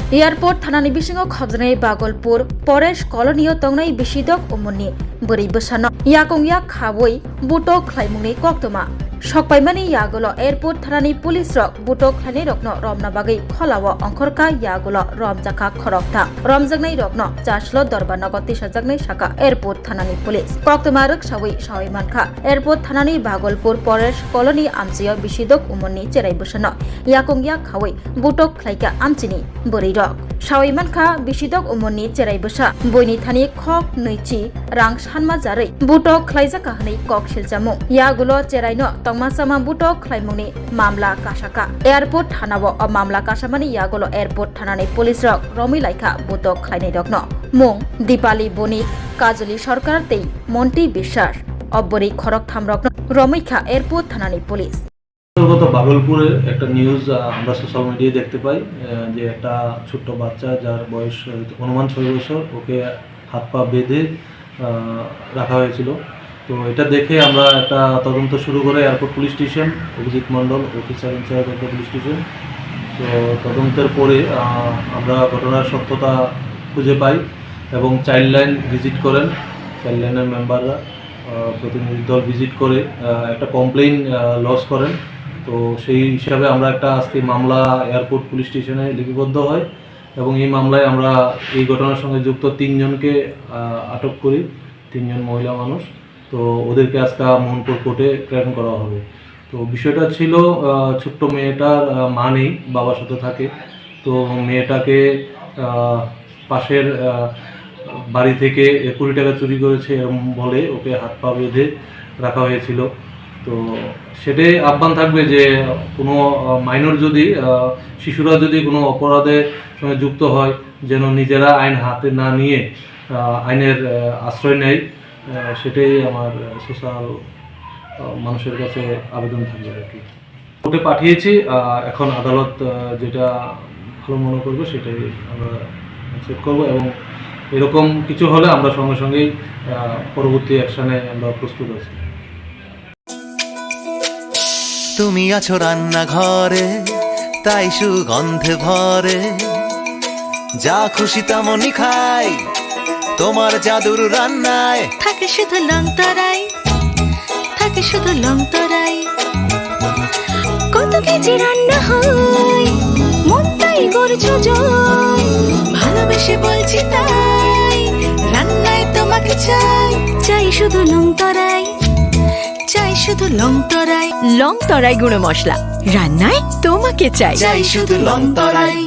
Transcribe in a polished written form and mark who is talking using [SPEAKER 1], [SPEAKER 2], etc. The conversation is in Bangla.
[SPEAKER 1] एयारपोर्ट थानानि बिसिङाव खाबजानाय बागलपुर परेश कलनीयाव तंनाय बिसिदक उमुरनि बोरै बोसानो याकं याक खाबoi बुटक ख्लाइमुंनि कक्तमा सकपाइमानि यागुलो एयारपोर्ट थानानि पुलिस रक बुटक ख्लाइनाय रकनो रमना बागै खलावो अंखरका यागुलो रमजाखा खरकथा रमजागनाय रकनो जासलो दरबार नगति सजागनाय साका airport थानानि police कक्तमा रकसावै सावै मानखा airport थानानि Bhagalpur Paresh कलनी आमचियाव बिसिदक उमुरनि Cherai बोसानो याकं याक खावै बुटक ख्लाइका आमचिनि बोरै रक सावै मानखा बिसिदक उमुरनि चेराय बोसा बयनि थानि खक नैथि रां सानमा जारै बुटक ख्लाइजाका हनै कक सिलजामु यागुलो चेरायनो तंमासामा बुटक ख्लाइमुंनि मामला कासाका एयारपोर्ट थानावो मामला कासामानि यागुलो एयारपोर्ट थानानि पुलिस रक रमै लाइखा बुटक ख्लाइनाय रकनो मुं दीपाली बनिक काजली सरकार तै मन्टी বিশ্বাস अब्बरी खरक थाम रकनो रमैखा एयारपोर्ट थानानि पुलिस
[SPEAKER 2] গত বাগলপুরে একটা নিউজ আমরা সোশ্যাল মিডিয়ায় দেখতে পাই যে একটা ছোট্ট বাচ্চা যার বয়স অনুমান 6 বছর ওকে হাত পা বেঁধে রাখা হয়েছিল। তো এটা দেখে আমরা একটা তদন্ত শুরু করে airport police station Abhijit Mondal officer in-charge of the police station. তো তদন্তের পরে আমরা ঘটনার সত্যতা খুঁজে পাই এবং চাইল্ড লাইন ভিজিট করেন, চাইল্ড লাইনের মেম্বাররা প্রতিনিধি দল ভিজিট করে একটা কমপ্লেইন লজ করেন। তো সেই হিসাবে আমরা একটা আজকে মামলা এয়ারপোর্ট পুলিশ স্টেশনে লিপিবদ্ধ হয় এবং এই মামলায় আমরা এই ঘটনার সঙ্গে যুক্ত 3 জনকে আটক করি, 3 জন মহিলা মানুষ। তো ওদেরকে আজকে মোহনপুর কোর্টে প্রেরণ করা হবে। তো বিষয়টা ছিল ছোট্ট মেয়েটার মা নেই, বাবার সাথে থাকে। তো মেয়েটাকে পাশের বাড়ি থেকে 20 টাকা চুরি করেছে এরকম বলে ওকে হাত পা বেঁধে রাখা হয়েছিল। তো সেটাই আহ্বান থাকবে যে কোনো মাইনর যদি শিশুরা যদি কোনো অপরাধের সঙ্গে যুক্ত হয় যেন নিজেরা আইন হাতে না নিয়ে আইনের আশ্রয় নেয়, সেটাই আমার সোশ্যাল মানুষের কাছে আবেদন থাকবে আর কি। কোর্টে পাঠিয়েছি, এখন আদালত যেটা ভালো মনে করবে সেটাই আমরা চেক করবো এবং এরকম কিছু হলে আমরা সঙ্গে সঙ্গেই পরবর্তী অ্যাকশনে আমরা প্রস্তুত আছি।
[SPEAKER 3] তুমি আছো রান্নাঘরে তাই সুগন্ধে ভরে, যা খুশি তেমনই খাই তোমার জাদুর রান্নায়।
[SPEAKER 4] থাকে শুধু লং তরাই, থাকে শুধু লং তরাই, কত কেজি রান্না হয় মন তাই করছো জয়, ভালোবেসে বলছি তাই রান্নায় তোমাকে চাই, চাই শুধু লং তরাই, চাই শুধু লং তরাই। লং তরাই গুঁড়ো মশলা রান্নায় তোমাকে চাই, চাই শুধু লং তরাই।